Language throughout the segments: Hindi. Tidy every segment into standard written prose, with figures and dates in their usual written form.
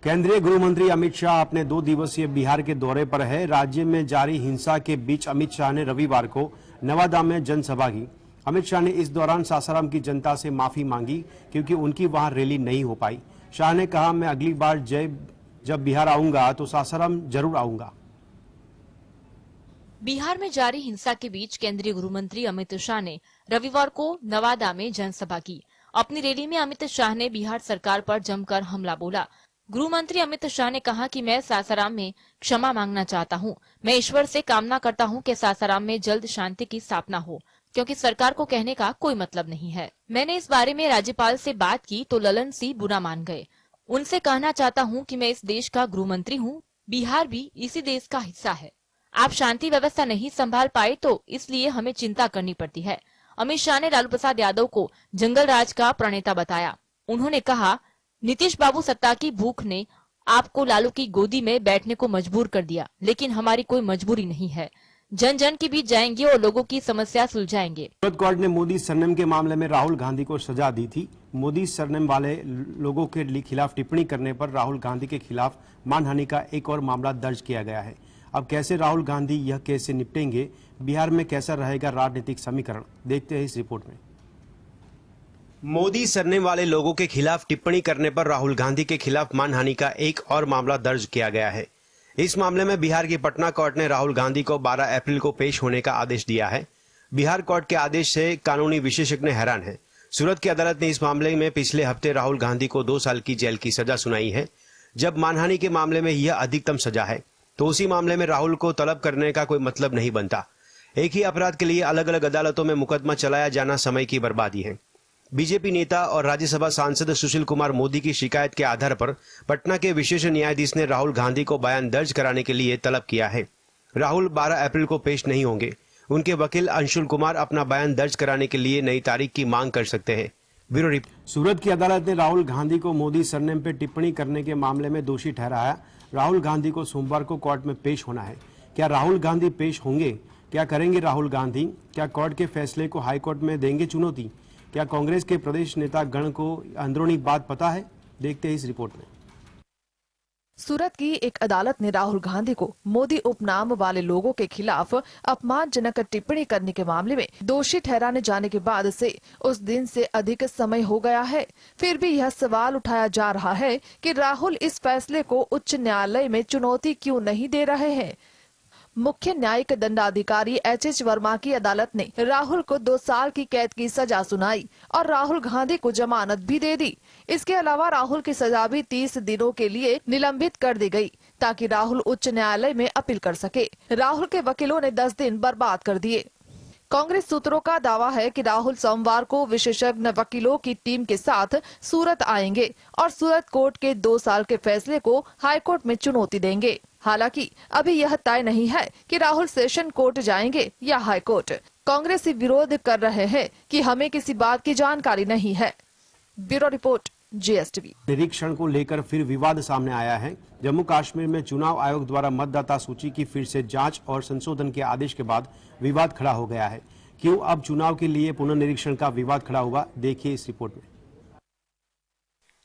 केंद्रीय गृह मंत्री अमित शाह अपने 2 दिवसीय बिहार के दौरे पर है। राज्य में जारी हिंसा के बीच अमित शाह ने रविवार को नवादा में जनसभा की। अमित शाह ने इस दौरान सासाराम की जनता से माफी मांगी क्योंकि उनकी वहां रैली नहीं हो पाई। शाह ने कहा, मैं अगली बार जब बिहार आऊंगा तो सासाराम जरूर आऊंगा। बिहार में जारी हिंसा के बीच केंद्रीय गृह मंत्री अमित शाह ने रविवार को नवादा में जनसभा की। अपनी रैली में अमित शाह ने बिहार सरकार पर जमकर हमला बोला। गृह मंत्री अमित शाह ने कहा कि मैं सासाराम में क्षमा मांगना चाहता हूं। मैं ईश्वर से कामना करता हूं कि सासाराम में जल्द शांति की स्थापना हो, क्योंकि सरकार को कहने का कोई मतलब नहीं है। मैंने इस बारे में राज्यपाल से बात की तो ललन सिंह बुरा मान गए। उनसे कहना चाहता हूं कि मैं इस देश का गृह मंत्री हूं, बिहार भी इसी देश का हिस्सा है। आप शांति व्यवस्था नहीं संभाल पाए तो इसलिए हमें चिंता करनी पड़ती है। अमित शाह ने लालू प्रसाद यादव को जंगल राज का प्रणेता बताया। उन्होंने कहा, नीतीश बाबू सत्ता की भूख ने आपको लालू की गोदी में बैठने को मजबूर कर दिया, लेकिन हमारी कोई मजबूरी नहीं है। जन जन के बीच जाएंगे और लोगों की समस्या सुलझाएंगे। सूरत कोर्ट ने मोदी सरनेम के मामले में राहुल गांधी को सजा दी थी। मोदी सरनेम वाले लोगों के खिलाफ टिप्पणी करने पर राहुल गांधी के खिलाफ मानहानि का एक और मामला दर्ज किया गया है। अब कैसे राहुल गांधी यह केस से निपटेंगे, बिहार में कैसा रहेगा राजनीतिक समीकरण, देखते हैं इस रिपोर्ट में। मोदी सरनेम वाले लोगों के खिलाफ टिप्पणी करने पर राहुल गांधी के खिलाफ मानहानि का एक और मामला दर्ज किया गया है। इस मामले में बिहार की पटना कोर्ट ने राहुल गांधी को 12 अप्रैल को पेश होने का आदेश दिया है। बिहार कोर्ट के आदेश से कानूनी विशेषज्ञ हैरान है। सूरत की अदालत ने इस मामले में पिछले हफ्ते राहुल गांधी को 2 साल की जेल की सजा सुनाई है। जब मानहानि के मामले में यह अधिकतम सजा है तो उसी मामले में राहुल को तलब करने का कोई मतलब नहीं बनता। एक ही अपराध के लिए अलग अलग अदालतों में मुकदमा चलाया जाना समय की बर्बादी है। बीजेपी नेता और राज्यसभा सांसद सुशील कुमार मोदी की शिकायत के आधार पर पटना के विशेष न्यायाधीश ने राहुल गांधी को बयान दर्ज कराने के लिए तलब किया है। राहुल 12 अप्रैल को पेश नहीं होंगे। उनके वकील अंशुल कुमार अपना बयान दर्ज कराने के लिए नई तारीख की मांग कर सकते हैं। Bureau report. सूरत की अदालत ने राहुल गांधी को मोदी सरनेम पर टिप्पणी करने के मामले में दोषी ठहराया। राहुल गांधी को सोमवार को कोर्ट में पेश होना है। क्या राहुल गांधी पेश होंगे? क्या करेंगे राहुल गांधी? क्या कोर्ट के फैसले को हाईकोर्ट में देंगे चुनौती? क्या कांग्रेस के प्रदेश नेता गण को अंदरूनी बात पता है? देखते हैं इस रिपोर्ट में। सूरत की एक अदालत ने राहुल गांधी को मोदी उपनाम वाले लोगों के खिलाफ अपमानजनक टिप्पणी करने के मामले में दोषी ठहराने जाने के बाद से उस दिन से अधिक समय हो गया है। फिर भी यह सवाल उठाया जा रहा है कि राहुल इस फैसले को उच्च न्यायालय में चुनौती क्यों नहीं दे रहे हैं। मुख्य न्यायिक दंडाधिकारी एच वर्मा की अदालत ने राहुल को 2 साल की कैद की सजा सुनाई और राहुल गांधी को जमानत भी दे दी। इसके अलावा राहुल की सजा भी 30 दिनों के लिए निलंबित कर दी गई ताकि राहुल उच्च न्यायालय में अपील कर सके। राहुल के वकीलों ने 10 दिन बर्बाद कर दिए। कांग्रेस सूत्रों का दावा है कि राहुल सोमवार को विशेषज्ञ वकीलों की टीम के साथ सूरत आएंगे और सूरत कोर्ट के 2 साल के फैसले को हाईकोर्ट में चुनौती देंगे। हालांकि अभी यह तय नहीं है कि राहुल सेशन कोर्ट जाएंगे या हाई कोर्ट। कांग्रेस विरोध कर रहे हैं कि हमें किसी बात की जानकारी नहीं है। Bureau report, GSTV। निरीक्षण को लेकर फिर विवाद सामने आया है। जम्मू कश्मीर में चुनाव आयोग द्वारा मतदाता सूची की फिर से जांच और संशोधन के आदेश के बाद विवाद खड़ा हो गया है। क्यों अब चुनाव के लिए पुनर्निरीक्षण का विवाद खड़ा हुआ, देखिए इस रिपोर्ट में।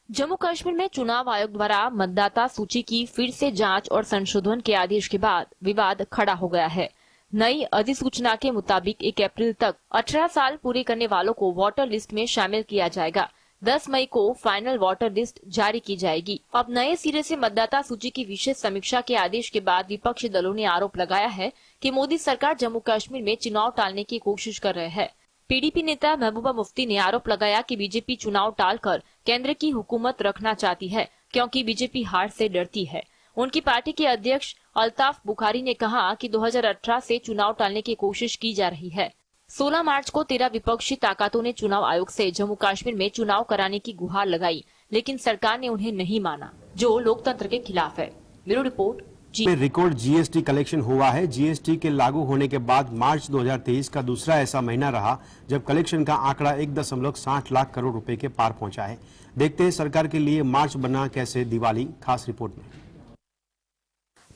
जम्मू कश्मीर में चुनाव आयोग द्वारा मतदाता सूची की फिर से जांच और संशोधन के आदेश के बाद विवाद खड़ा हो गया है। नई अधिसूचना के मुताबिक 1 अप्रैल तक 18 साल पूरे करने वालों को वोटर लिस्ट में शामिल किया जाएगा। 10 मई को फाइनल वोटर लिस्ट जारी की जाएगी। अब नए सिरे से मतदाता सूची की विशेष समीक्षा के आदेश के बाद विपक्षी दलों ने आरोप लगाया है कि मोदी सरकार जम्मू कश्मीर में चुनाव टालने की कोशिश कर रहे हैं। पीडीपी नेता महबूबा मुफ्ती ने आरोप लगाया कि बीजेपी चुनाव टालकर केंद्र की हुकूमत रखना चाहती है, क्योंकि बीजेपी हार से डरती है। उनकी पार्टी के अध्यक्ष अल्ताफ बुखारी ने कहा कि 2018 से चुनाव टालने की कोशिश की जा रही है। 16 मार्च को 13 विपक्षी ताकतों ने चुनाव आयोग से जम्मू कश्मीर में चुनाव कराने की गुहार लगाई, लेकिन सरकार ने उन्हें नहीं माना, जो लोकतंत्र के खिलाफ है। Bureau report. Record GST collection हुआ है। जीएसटी के लागू होने के बाद मार्च 2023 का दूसरा ऐसा महीना रहा जब कलेक्शन का आंकड़ा 1.60 लाख करोड़ रुपए के पार पहुंचा है। देखते हैं सरकार के लिए मार्च बना कैसे दिवाली, खास रिपोर्ट में।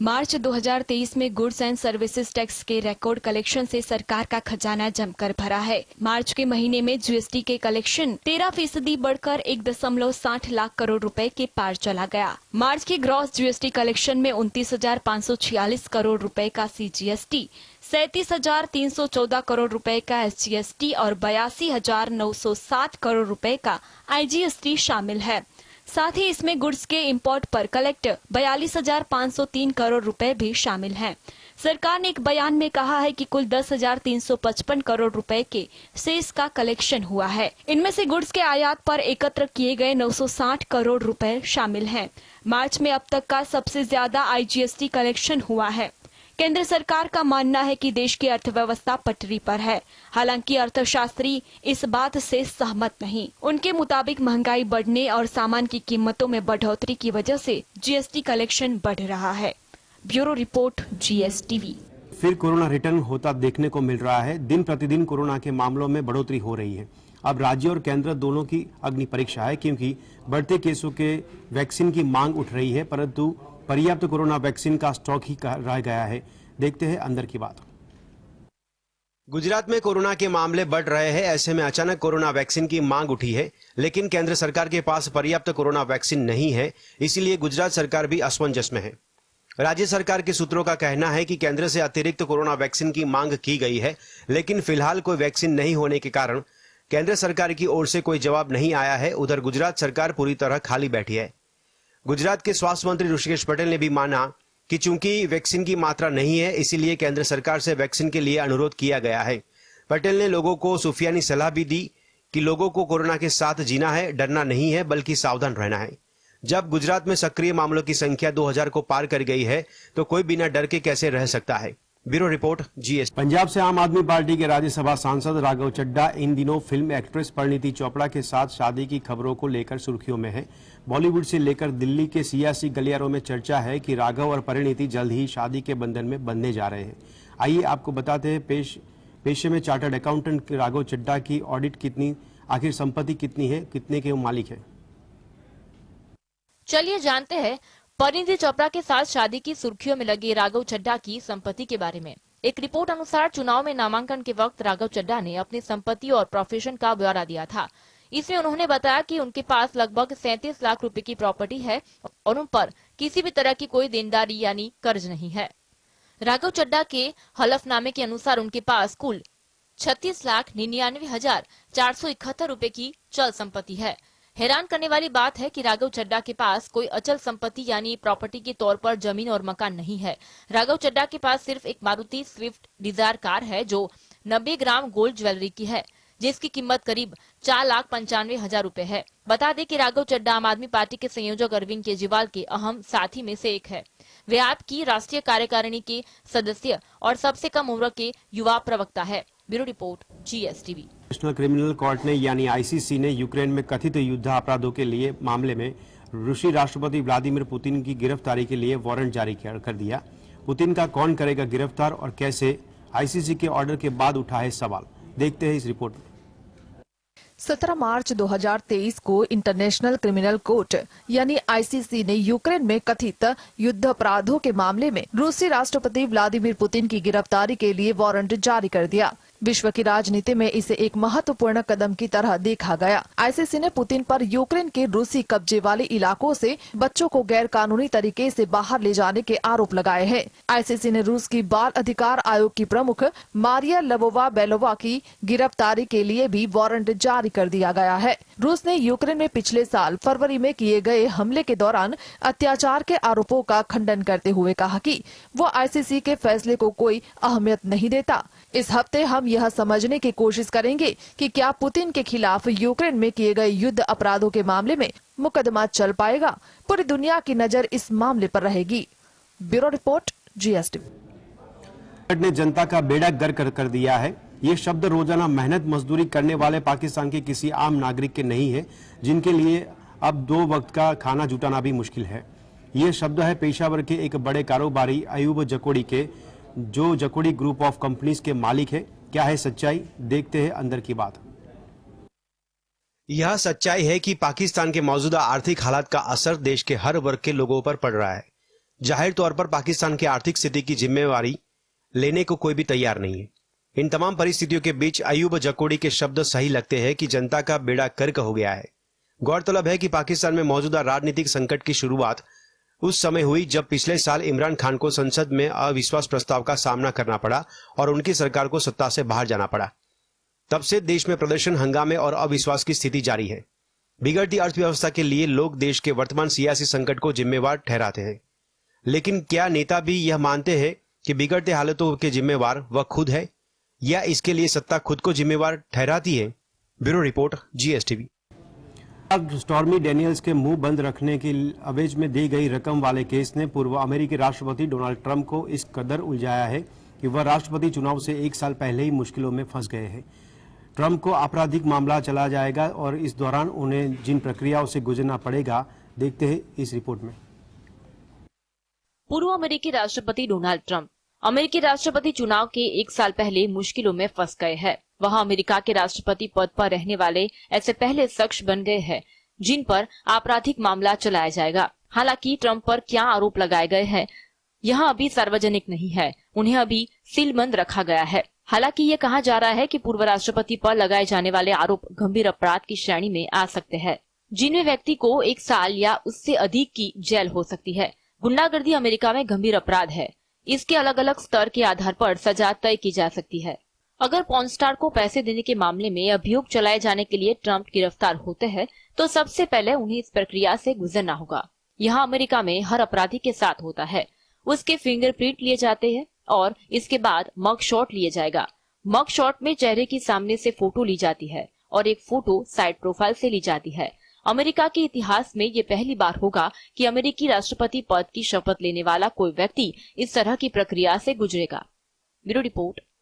मार्च 2023 में गुड्स एंड सर्विसेज टैक्स के रिकॉर्ड कलेक्शन से सरकार का खजाना जमकर भरा है। मार्च के महीने में जीएसटी के कलेक्शन 13% बढ़कर 1.60 लाख करोड़ रुपए के पार चला गया। मार्च के ग्रॉस जीएसटी कलेक्शन में 29,546 करोड़ रुपए का सीजीएसटी, 37,314 करोड़ रुपए का एसजीएसटी और 82,907 करोड़ रुपए का आईजीएसटी शामिल है। साथ ही इसमें गुड्स के इंपोर्ट पर कलेक्ट 42,503 करोड़ रुपए भी शामिल हैं। सरकार ने एक बयान में कहा है कि कुल 10,355 करोड़ रुपए के सेस का कलेक्शन हुआ है। इनमें से गुड्स के आयात पर एकत्र किए गए 960 करोड़ रुपए शामिल हैं। मार्च में अब तक का सबसे ज्यादा आईजीएसटी कलेक्शन हुआ है। केंद्र सरकार का मानना है कि देश की अर्थव्यवस्था पटरी पर है। हालांकि अर्थशास्त्री इस बात से सहमत नहीं। उनके मुताबिक महंगाई बढ़ने और सामान की कीमतों में बढ़ोतरी की वजह से जीएसटी कलेक्शन बढ़ रहा है। Bureau report, GSTV. फिर कोरोना रिटर्न होता देखने को मिल रहा है। दिन प्रतिदिन कोरोना के मामलों में बढ़ोतरी हो रही है। अब राज्य और केंद्र दोनों की अग्नि परीक्षा है, क्योंकि बढ़ते केसों के वैक्सीन की मांग उठ रही है, परंतु पर्याप्त कोरोना वैक्सीन का स्टॉक ही रह गया है। देखते हैं अंदर की बात। गुजरात में कोरोना के मामले बढ़ रहे हैं। ऐसे में अचानक कोरोना वैक्सीन की मांग उठी है, लेकिन केंद्र सरकार के पास पर्याप्त कोरोना वैक्सीन नहीं है। इसीलिए गुजरात सरकार भी असमंजस में है। राज्य सरकार के सूत्रों का कहना है कि केंद्र से अतिरिक्त कोरोना वैक्सीन की मांग की गई है, लेकिन फिलहाल कोई वैक्सीन नहीं होने के कारण केंद्र सरकार की ओर से कोई जवाब नहीं आया है। उधर गुजरात सरकार पूरी तरह खाली बैठी है। गुजरात के स्वास्थ्य मंत्री ऋषिकेश पटेल ने भी माना कि चूंकि वैक्सीन की मात्रा नहीं है, इसीलिए केंद्र सरकार से वैक्सीन के लिए अनुरोध किया गया है। पटेल ने लोगों को सूफियानी सलाह भी दी कि लोगों को कोरोना के साथ जीना है, डरना नहीं है, बल्कि सावधान रहना है। जब गुजरात में सक्रिय मामलों की संख्या 2000 को पार कर गई है, तो कोई बिना डर के कैसे रह सकता है। Bureau report, GS. पंजाब से आम आदमी पार्टी के राज्यसभा सांसद राघव चड्ढा इन दिनों फिल्म एक्ट्रेस परिणीति चोपड़ा के साथ शादी की खबरों को लेकर सुर्खियों में है। बॉलीवुड से लेकर दिल्ली के सियासी गलियारों में चर्चा है कि राघव और परिणीति जल्द ही शादी के बंधन में बंधने जा रहे हैं। आइए आपको बताते हैं पेशे में चार्टर्ड अकाउंटेंट राघव चड्ढा की ऑडिट कितनी, आखिर संपत्ति कितनी है, कितने के मालिक है। चलिए जानते हैं परिणीति चोपड़ा के साथ शादी की सुर्खियों में लगे राघव चड्ढा की संपत्ति के बारे में। एक रिपोर्ट अनुसार चुनाव में नामांकन के वक्त राघव चड्ढा ने अपनी संपत्ति और प्रोफेशन का ब्यौरा दिया था। इसमें उन्होंने बताया कि उनके पास लगभग 37 लाख रुपए की प्रॉपर्टी है और उन पर किसी भी तरह की कोई देनदारी यानी कर्ज नहीं है। राघव चड्ढा के हलफनामे के अनुसार उनके पास कुल 36,99,471 रुपए की चल संपत्ति है। हैरान करने वाली बात है कि राघव चड्ढा के पास कोई अचल संपत्ति यानी प्रॉपर्टी के तौर पर जमीन और मकान नहीं है। राघव चड्ढा के पास सिर्फ एक मारुति स्विफ्ट डिजायर कार है जो 90 ग्राम गोल्ड ज्वेलरी की है, जिसकी कीमत करीब 4,95,000 रुपए है। बता दें कि राघव चड्ढा आम आदमी पार्टी के संयोजक अरविंद केजरीवाल के अहम साथी में से एक है। वे आप की राष्ट्रीय कार्यकारिणी के सदस्य और सबसे कम उम्र के युवा प्रवक्ता है। Bureau report, GSTV. National criminal court ने यानी आईसीसी ने यूक्रेन में कथित युद्ध अपराधों के लिए मामले में रूसी राष्ट्रपति व्लादिमीर पुतिन की गिरफ्तारी के लिए वारंट जारी कर दिया। पुतिन का कौन करेगा गिरफ्तार और कैसे, आईसीसी के ऑर्डर के बाद उठा है सवाल। देखते हैं इस रिपोर्ट में। 17 मार्च 2023 को इंटरनेशनल क्रिमिनल कोर्ट यानी आईसीसी ने यूक्रेन में कथित युद्ध अपराधों के मामले में रूसी राष्ट्रपति व्लादिमीर पुतिन की गिरफ्तारी के लिए वारंट जारी कर दिया। विश्व की राजनीति में इसे एक महत्वपूर्ण कदम की तरह देखा गया। आईसीसी ने पुतिन पर यूक्रेन के रूसी कब्जे वाले इलाकों से बच्चों को गैर कानूनी तरीके से बाहर ले जाने के आरोप लगाए हैं। आईसीसी ने रूस की बाल अधिकार आयोग की प्रमुख मारिया लवोवा बेलोवा की गिरफ्तारी के लिए भी वारंट जारी कर दिया गया है। रूस ने यूक्रेन में पिछले साल फरवरी में किए गए हमले के दौरान अत्याचार के आरोपों का खंडन करते हुए कहा कि वो आईसीसी के फैसले को कोई अहमियत नहीं देता। इस हफ्ते हम यह समझने की कोशिश करेंगे कि क्या पुतिन के खिलाफ यूक्रेन में किए गए युद्ध अपराधों के मामले में मुकदमा चल पाएगा। पूरी दुनिया की नजर इस मामले पर रहेगी। Bureau report, GSTV. ने जनता का बेड़ा गर्क कर दिया है। ये शब्द रोजाना मेहनत मजदूरी करने वाले पाकिस्तान के किसी आम नागरिक के नहीं है, जिनके लिए अब 2 वक्त का खाना जुटाना भी मुश्किल है। ये शब्द है पेशावर के एक बड़े कारोबारी अयूब जकोड़ी के, जो जकोड़ी ग्रुप ऑफ कंपनीज के मालिक है। क्या है सच्चाई, देखते हैं अंदर की बात। यह सच्चाई है कि पाकिस्तान के मौजूदा आर्थिक हालात का असर देश के हर वर्ग के लोगों पर पड़ रहा है। जाहिर तौर पर पाकिस्तान की आर्थिक स्थिति की जिम्मेवारी लेने को कोई भी तैयार नहीं है। इन तमाम परिस्थितियों के बीच अयूब जकोड़ी के शब्द सही लगते हैं कि जनता का बेड़ा गर्क हो गया है। गौरतलब है कि पाकिस्तान में मौजूदा राजनीतिक संकट की शुरुआत उस समय हुई जब पिछले साल इमरान खान को संसद में अविश्वास प्रस्ताव का सामना करना पड़ा और उनकी सरकार को सत्ता से बाहर जाना पड़ा। तब से देश में प्रदर्शन, हंगामे और अविश्वास की स्थिति जारी है। बिगड़ती अर्थव्यवस्था के लिए लोग देश के वर्तमान सियासी संकट को जिम्मेवार ठहराते हैं, लेकिन क्या नेता भी यह मानते हैं कि बिगड़ते हालातों के जिम्मेवार वह खुद है या इसके लिए सत्ता खुद को जिम्मेवार ठहराती है? Bureau report, GSTV। Stormy Daniels के मुंह बंद रखने के अवेज में दी गई रकम वाले केस ने पूर्व अमेरिकी राष्ट्रपति डोनाल्ड ट्रंप को इस कदर उलझाया है कि वह राष्ट्रपति चुनाव से 1 साल पहले ही मुश्किलों में फंस गए हैं। ट्रंप को आपराधिक मामला चला जाएगा और इस दौरान उन्हें जिन प्रक्रियाओं से गुजरना पड़ेगा, देखते हैं इस रिपोर्ट में। पूर्व अमेरिकी राष्ट्रपति डोनाल्ड ट्रंप अमेरिकी राष्ट्रपति चुनाव के 1 साल पहले मुश्किलों में फंस गए हैं। वह अमेरिका के राष्ट्रपति पद पर रहने वाले ऐसे पहले शख्स बन गए हैं जिन पर आपराधिक मामला चलाया जाएगा। हालांकि ट्रंप पर क्या आरोप लगाए गए हैं यह अभी सार्वजनिक नहीं है, उन्हें अभी सीलबंद रखा गया है। हालांकि ये कहा जा रहा है कि पूर्व राष्ट्रपति पर लगाए जाने वाले आरोप गंभीर अपराध की श्रेणी में आ सकते हैं, जिनमें व्यक्ति को 1 साल या उससे अधिक की जेल हो सकती है। गुंडागर्दी अमेरिका में गंभीर अपराध है। इसके अलग अलग स्तर के आधार पर सजा तय की जा सकती है। अगर पॉर्न स्टार को पैसे देने के मामले में अभियोग चलाए जाने के लिए ट्रंप गिरफ्तार होते हैं तो सबसे पहले उन्हें इस प्रक्रिया से गुजरना होगा। यह अमेरिका में हर अपराधी के साथ होता है। उसके फिंगरप्रिंट लिए जाते हैं और इसके बाद मग शॉट लिया जाएगा। मग शॉट में चेहरे की सामने से फोटो ली जाती है और एक फोटो साइड प्रोफाइल से ली जाती है। अमेरिका के इतिहास में ये पहली बार होगा कि अमेरिकी राष्ट्रपति पद की शपथ लेने वाला कोई व्यक्ति इस तरह की प्रक्रिया से गुजरेगा। Bureau report,